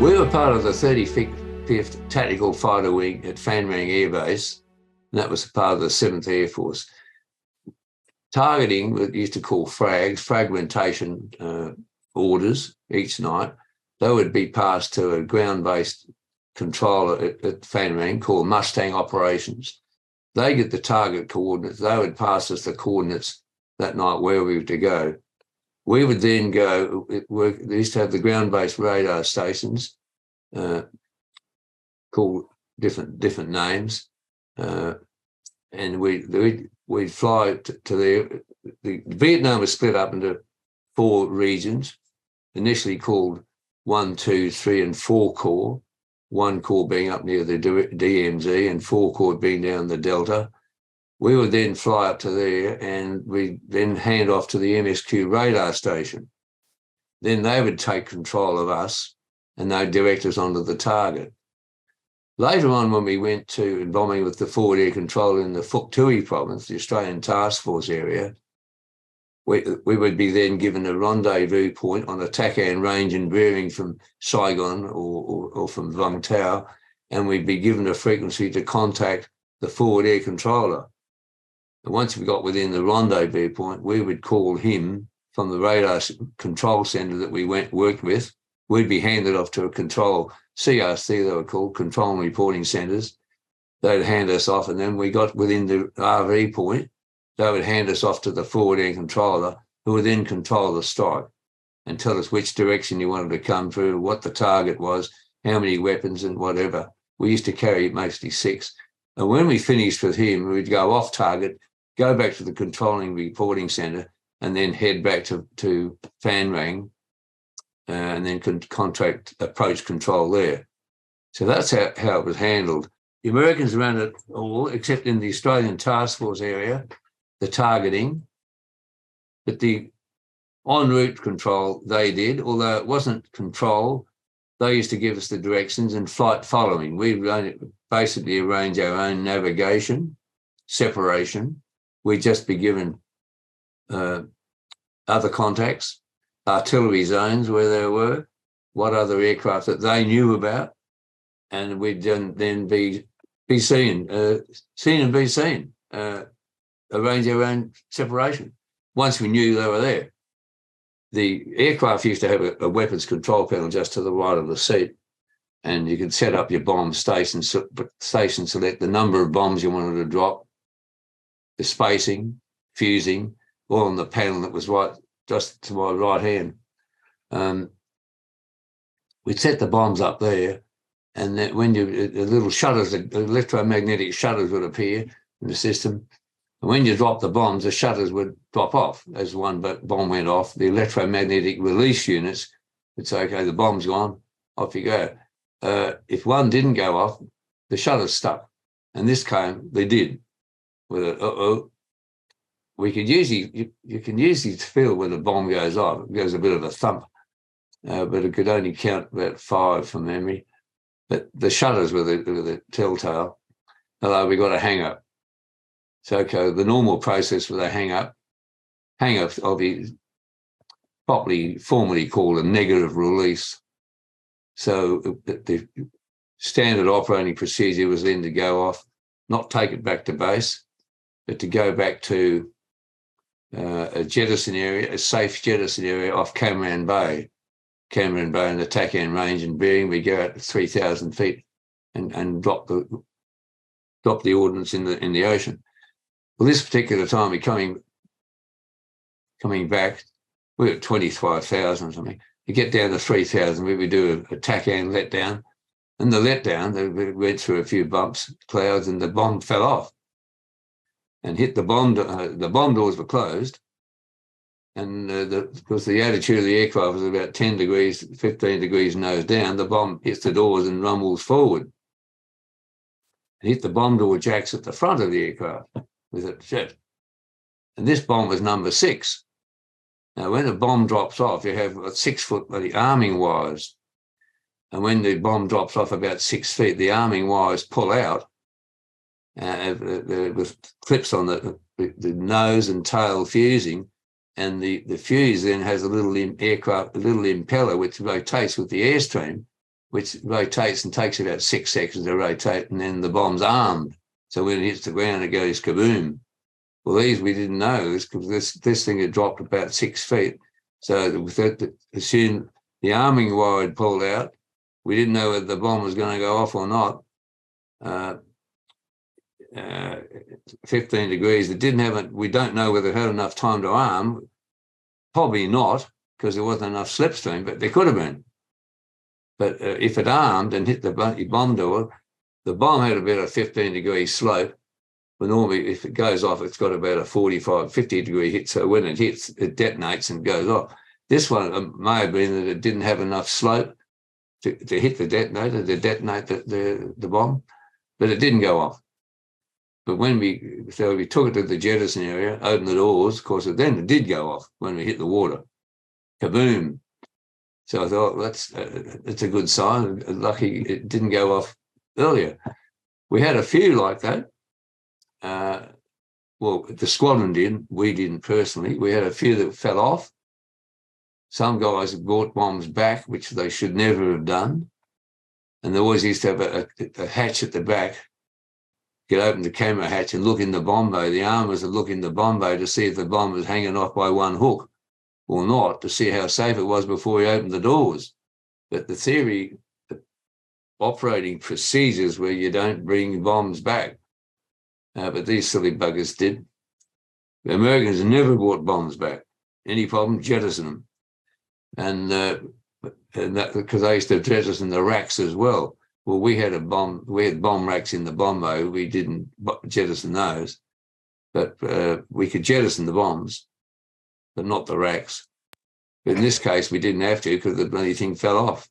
We were part of the 35th Tactical Fighter Wing at Phan Rang Air Base, and that was part of the 7th Air Force. Targeting, we used to call frags, fragmentation orders each night. They would be passed to a ground-based controller at Phan Rang called Mustang Operations. They get the target coordinates. They would pass us the coordinates that night where we were to go. We would then go, they used to have the ground-based radar stations called different names, and we'd fly to there. Vietnam was split up into 4 regions, initially called 1, 2, 3, and 4 Corps. 1 Corps being up near the DMZ and 4 Corps being down the Delta. We would then fly up to there and we then hand off to the MSQ radar station. Then they would take control of us and they'd direct us onto the target. Later on, when we went to bombing with the Forward Air Control in the Phuoc Tuy province, the Australian Task Force area, we would be then given a rendezvous point on a TACAN range and bearing from Saigon or from Vung Tau, and we'd be given a frequency to contact the Forward Air Controller. And once we got within the rendezvous point, we would call him from the radar control centre that we worked with. We'd be handed off to a control, CRC they were called, control and reporting centres. They'd hand us off, and then we got within the RV point, they would hand us off to the Forward Air Controller, who would then control the strike and tell us which direction you wanted to come through, what the target was, how many weapons and whatever. We used to carry mostly 6. And when we finished with him, we'd go off target, go back to the controlling reporting centre, and then head back to Phan Rang, and then contract approach control there. So that's how it was handled. The Americans ran it all, except in the Australian Task Force area, the targeting, but the en route control they did, although it wasn't control. They used to give us the directions and flight following. We basically arrange our own navigation, separation. We'd just be given other contacts, artillery zones where they were, what other aircraft that they knew about, and we'd then be seen and be seen, arrange our own separation. Once we knew they were there. The aircraft used to have a weapons control panel just to the right of the seat, and you could set up your bomb station, select the number of bombs you wanted to drop, the spacing, fusing, all on the panel that was right just to my right hand. We'd set the bombs up there, and that when the little shutters, the electromagnetic shutters would appear in the system. And when you drop the bombs, the shutters would drop off. As one bomb went off, the electromagnetic release units would say, okay, the bomb's gone, off you go. If one didn't go off, the shutters stuck. And they did. With a, we could usually, you can usually feel when the bomb goes off, it goes a bit of a thump, but it could only count about 5 from memory. But the shutters were the telltale. Although we got a hang-up. So okay, the normal process with a hang-up will be properly, formally called a negative release. So the standard operating procedure was then to go off, not take it back to base, but to go back to a jettison area, a safe jettison area off Cameron Bay and the TACAN range and bearing. We go out to 3,000 feet and drop the ordnance in the ocean. Well, this particular time, we're coming back, we were at 25,000 or something. You get down to 3,000, we would do a TACAN letdown. And the letdown, they went through a few bumps, clouds, and the bomb fell off and hit the bomb. The bomb doors were closed. And because the attitude of the aircraft was about 10 degrees, 15 degrees nose down, the bomb hits the doors and rumbles forward. It hit the bomb door jacks at the front of the aircraft with a jet. And this bomb was number 6. Now, when a bomb drops off, you have 6 foot arming wires. And when the bomb drops off about 6 feet, the arming wires pull out with clips on the nose and tail fusing. And the fuse then has a little impeller which rotates with the airstream, which rotates and takes about 6 seconds to rotate, and then the bomb's armed. So when it hits the ground, it goes kaboom. Well, these we didn't know because this thing had dropped about 6 feet. So with that, assumed the arming wire had pulled out. We didn't know whether the bomb was going to go off or not. 15 degrees. It didn't have it. We don't know whether it had enough time to arm. Probably not, because there wasn't enough slipstream, but there could have been. But if it armed and hit the bomb door, the bomb had about a 15-degree slope. But normally, if it goes off, it's got about a 45, 50-degree hit. So when it hits, it detonates and goes off. This one may have been that it didn't have enough slope to hit the detonator, to detonate the bomb, but it didn't go off. But when we took it to the jettison area, opened the doors, of course, then it did go off when we hit the water. Kaboom. So I thought, that's a good sign. Lucky it didn't go off earlier. We had a few like that. Well, the squadron did. We didn't personally. We had a few that fell off. Some guys brought bombs back, which they should never have done. And they always used to have a hatch at the back. You could open the camera hatch and look in the bomb bay. The armors would look in the bomb bay to see if the bomb was hanging off by one hook or not, to see how safe it was before he opened the doors. But the theory, the operating procedures where you don't bring bombs back. But these silly buggers did. The Americans never brought bombs back. Any problem, jettison them. And that because they used to jettison the racks as well. Well, we had bomb racks in the bomb bay. We didn't jettison those, but we could jettison the bombs, but not the racks. But in this case, we didn't have to because the bloody thing fell off.